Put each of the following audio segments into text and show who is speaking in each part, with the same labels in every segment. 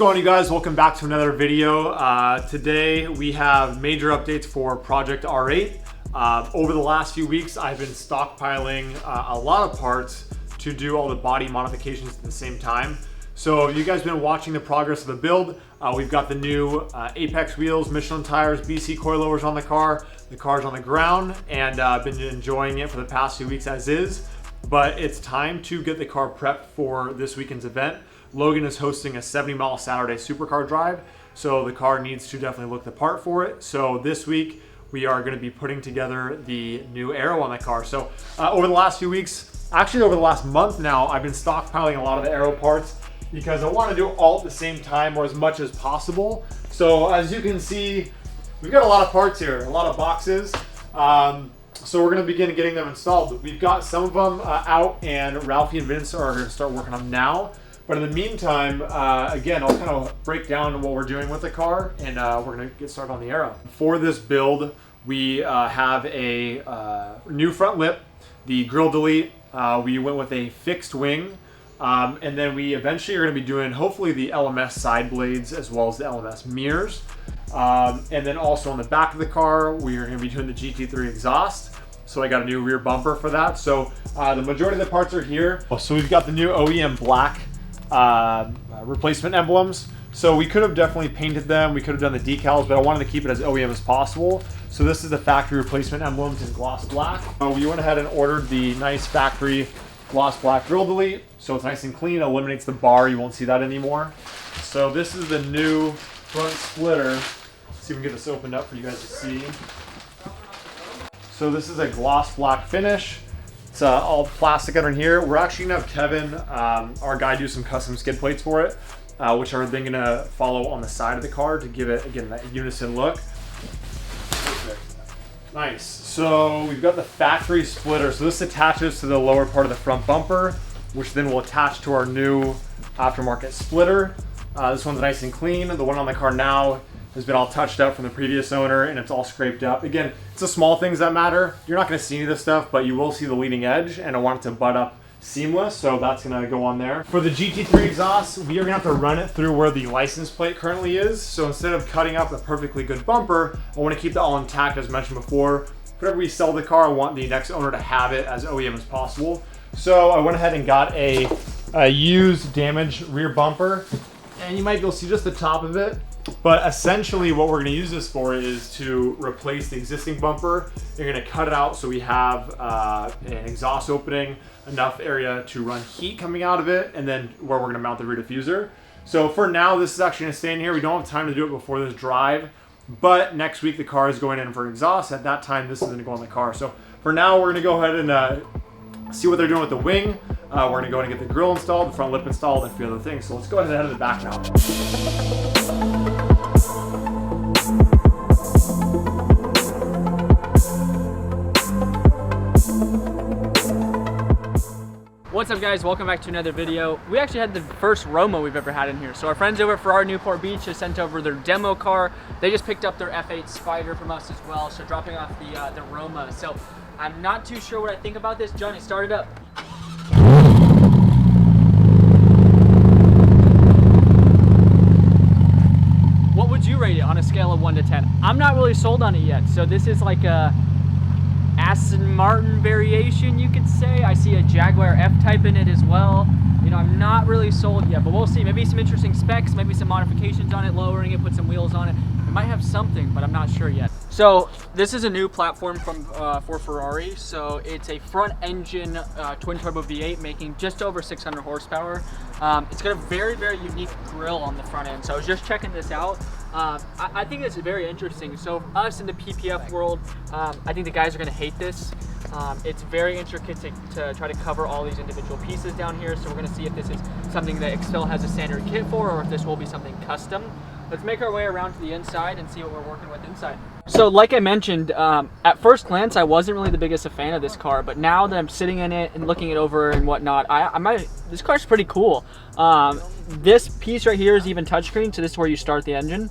Speaker 1: going on, you guys? Welcome back to another video. Today we have major updates for Project R8. Over the last few weeks, I've been stockpiling a lot of parts to do all the body modifications at the same time. So you guys been watching the progress of the build. We've got the new Apex wheels, Michelin tires, BC coilovers on the car. The car's on the ground, and I've been enjoying it for the past few weeks as is. But it's time to get the car prepped for this weekend's event. Logan is hosting a 70-mile Saturday supercar drive, so the car needs to definitely look the part for it. So this week, we are going to be putting together the new aero on the car. So over the last few weeks, actually over the last month now, I've been stockpiling a lot of the aero parts because I want to do it all at the same time or as much as possible. So as you can see, we've got a lot of parts here, a lot of boxes. So we're going to begin getting them installed. We've got some of them out, and Ralphie and Vince are going to start working on them now. But in the meantime, again, I'll kind of break down what we're doing with the car, and we're going to get started on the aero. For this build, we have a new front lip, the grill delete. We went with a fixed wing, and then we eventually are going to be doing, hopefully, the LMS side blades as well as the LMS mirrors. And then also on the back of the car, we are going to be doing the GT3 exhaust. So I got a new rear bumper for that. So the majority of the parts are here. So we've got the new OEM black replacement emblems. So we could have definitely painted them. We could have done the decals, but I wanted to keep it as OEM as possible. So this is the factory replacement emblems in gloss black. We went ahead and ordered the nice factory gloss black grill delete. So it's nice and clean, eliminates the bar. You won't see that anymore. So this is the new front splitter. Let's see if we can get this opened up for you guys to see. So this is a gloss black finish. It's all plastic under here. We're actually gonna have Kevin, our guy, do some custom skid plates for it, which are then gonna follow on the side of the car to give it, again, that unison look. Perfect. Nice. So we've got the factory splitter. So this attaches to the lower part of the front bumper, which then will attach to our new aftermarket splitter. This one's nice and clean. The one on the car now has been all touched up from the previous owner, and it's all scraped up. Again, it's the small things that matter. You're not gonna see any of this stuff, but you will see the leading edge, and I want it to butt up seamless, so that's gonna go on there. For the GT3 exhaust, we are gonna have to run it through where the license plate currently is. So instead of cutting up a perfectly good bumper, I wanna keep that all intact as mentioned before. Whenever we sell the car, I want the next owner to have it as OEM as possible. So I went ahead and got a used damaged rear bumper, and you might be able to see just the top of it. But essentially what we're going to use this for is to replace the existing bumper. You're going to cut it out so we have an exhaust opening, enough area to run heat coming out of it, and then where we're going to mount the rear diffuser. So for now, this is actually going to stay in here. We don't have time to do it before this drive, but next week the car is going in for exhaust. At that time, this is going to go on the car. So for now, we're going to go ahead and see what they're doing with the wing. We're going to go and get the grill installed, the front lip installed, and a few other things. So let's go ahead and head to the back now.
Speaker 2: What's up, guys? Welcome back to another video. We actually had the first Roma we've ever had in here. So our friends over at Ferrari Newport Beach just sent over their demo car. They just picked up their F8 Spider from us as well, so dropping off the Roma. So I'm not too sure what I think about this. Johnny, start it up. What would you rate it on a scale of 1 to 10? I'm not really sold on it yet. So this is like a Aston Martin variation, you could say. I see a Jaguar F-Type in it as well. You know, I'm not really sold yet, but we'll see. Maybe some interesting specs, maybe some modifications on it, lowering it, put some wheels on it. It might have something, but I'm not sure yet. So this is a new platform for Ferrari. So it's a front engine twin turbo V8 making just over 600 horsepower. It's got a very, very unique grille on the front end. So I was just checking this out. I think it's very interesting. So us in the PPF world, I think the guys are gonna hate this. It's very intricate to try to cover all these individual pieces down here. So we're gonna see if this is something that Excel has a standard kit for, or if this will be something custom. Let's make our way around to the inside and see what we're working with inside. So like I mentioned, at first glance, I wasn't really the biggest fan of this car, but now that I'm sitting in it and looking it over and whatnot, this car's pretty cool. This piece right here is even touchscreen, so this is where you start the engine.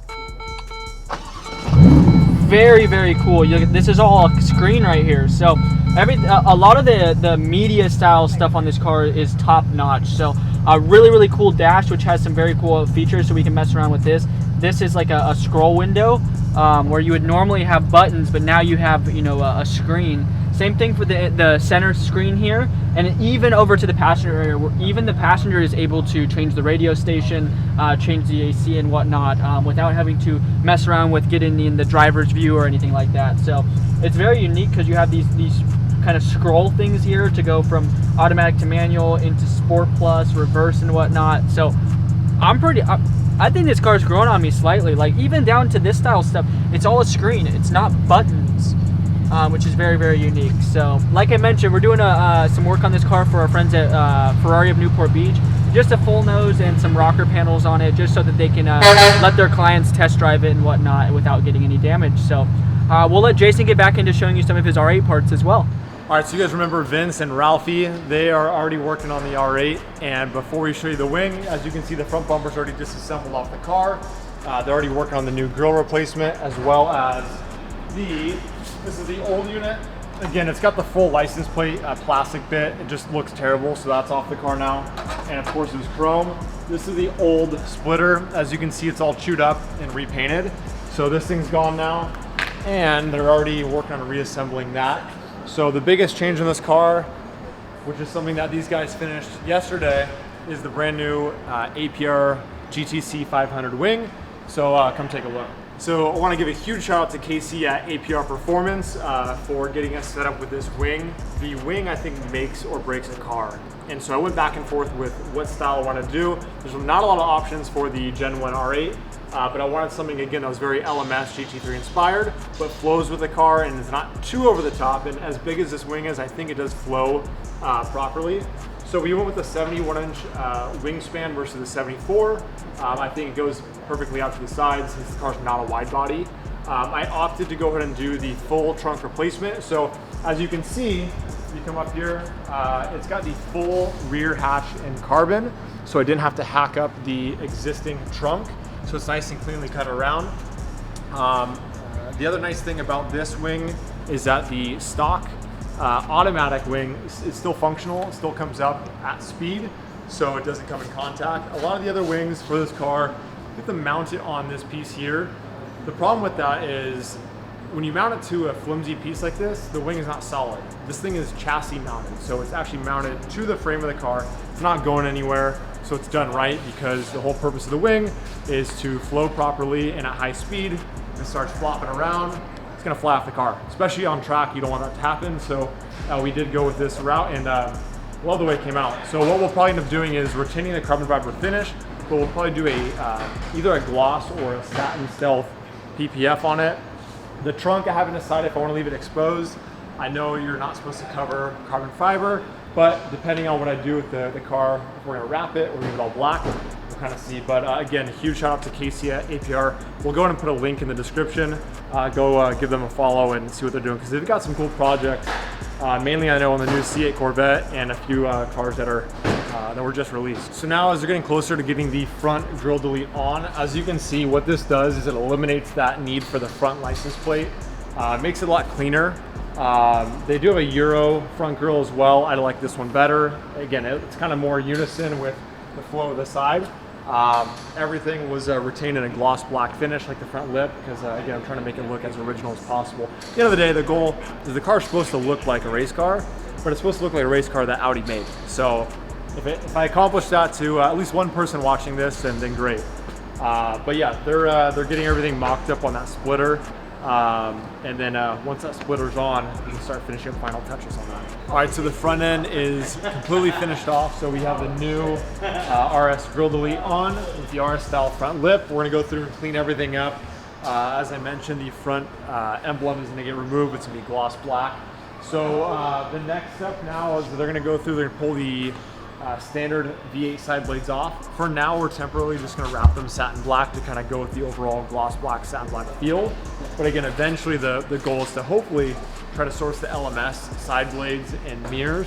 Speaker 2: Very, very cool. This is all a screen right here. So a lot of the media style stuff on this car is top notch. So a really cool dash, which has some very cool features, so we can mess around with this. This is like a scroll window where you would normally have buttons, but now you have, you know, a screen. Same thing for the center screen here, and even over to the passenger area, where even the passenger is able to change the radio station, change the AC and whatnot, without having to mess around with getting in the driver's view or anything like that. So it's very unique because you have these kind of scroll things here to go from automatic to manual into Sport Plus, reverse and whatnot. So I think this car's grown on me slightly. Like even down to this style stuff, it's all a screen. It's not buttons, which is very unique. So like I mentioned, we're doing some work on this car for our friends at Ferrari of Newport Beach. Just a full nose and some rocker panels on it, just so that they can let their clients test drive it and whatnot without getting any damage. So we'll let Jason get back into showing you some of his R8 parts as well.
Speaker 1: All right, so you guys remember Vince and Ralphie, they are already working on the R8, and before we show you the wing, as you can see, the front bumper's already disassembled off the car. They're already working on the new grille replacement, as well as this is the old unit. Again, it's got the full license plate plastic bit. It just looks terrible, so that's off the car now. And of course, it was chrome. This is the old splitter. As you can see, it's all chewed up and repainted. So this thing's gone now, and they're already working on reassembling that. So the biggest change in this car, which is something that these guys finished yesterday, is the brand new APR GTC 500 wing. So come take a look. So I want to give a huge shout out to Casey at APR Performance for getting us set up with this wing. The wing, I think, makes or breaks a car. And so I went back and forth with what style I want to do. There's not a lot of options for the Gen 1 R8. But I wanted something, again, that was very LMS GT3 inspired, but flows with the car and is not too over the top. And as big as this wing is, I think it does flow properly. So we went with the 71-inch wingspan versus the 74. I think it goes perfectly out to the sides since the car's not a wide body. I opted to go ahead and do the full trunk replacement. So as you can see, you come up here, it's got the full rear hatch in carbon. So I didn't have to hack up the existing trunk. So it's nice and cleanly cut around. The other nice thing about this wing is that the stock automatic wing is still functional. It still comes up at speed, so it doesn't come in contact. A lot of the other wings for this car, you have to mount it on this piece here. The problem with that is when you mount it to a flimsy piece like this, the wing is not solid. This thing is chassis mounted, so it's actually mounted to the frame of the car. It's not going anywhere. So it's done right, because the whole purpose of the wing is to flow properly and at high speed. If it starts flopping around, it's gonna fly off the car. Especially on track, you don't want that to happen. So we did go with this route, and love the way it came out. So what we'll probably end up doing is retaining the carbon fiber finish, but we'll probably do either a gloss or a satin stealth PPF on it. The trunk, I haven't decided if I want to leave it exposed. I know you're not supposed to cover carbon fiber, but depending on what I do with the car, if we're gonna wrap it or leave it all black, we'll kind of see. But again, huge shout out to Casey at APR. We'll go ahead and put a link in the description. Go give them a follow and see what they're doing, because they've got some cool projects. Mainly I know on the new C8 Corvette and a few cars that were just released. So now as they're getting closer to getting the front grille delete on, as you can see, what this does is it eliminates that need for the front license plate. Makes it a lot cleaner. They do have a Euro front grille as well. I like this one better. Again, it's kind of more unison with the flow of the side. Everything was retained in a gloss black finish like the front lip, because again, I'm trying to make it look as original as possible. At the end of the day, the goal is the car's supposed to look like a race car, but it's supposed to look like a race car that Audi made. So if I accomplish that to at least one person watching this, then great. But yeah, they're getting everything mocked up on that splitter. And then once that splitter's on, we can start finishing up final touches on that. All right, so the front end is completely finished off. So we have the new RS grille delete on with the RS style front lip. We're gonna go through and clean everything up. As I mentioned, the front emblem is gonna get removed. It's gonna be gloss black. So the next step now is they're gonna go through, they're gonna pull the standard V8 side blades off. For now, we're temporarily just gonna wrap them satin black to kind of go with the overall gloss black, satin black feel. But again, eventually the goal is to hopefully try to source the LMS side blades and mirrors.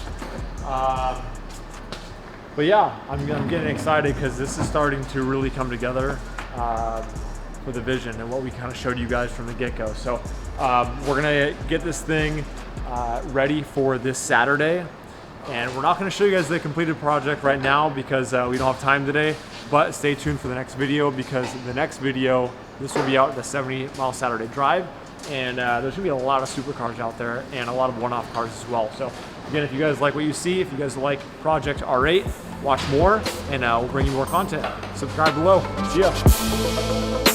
Speaker 1: But yeah, I'm getting excited because this is starting to really come together. for the vision and what we kind of showed you guys from the get-go. So we're gonna get this thing ready for this Saturday. And we're not gonna show you guys the completed project right now because we don't have time today, but stay tuned for the next video, because the next video, this will be out the 70-mile Saturday drive, and there's gonna be a lot of supercars out there and a lot of one-off cars as well. So again, if you guys like what you see, if you guys like Project R8, watch more, and we'll bring you more content. Subscribe below. See ya.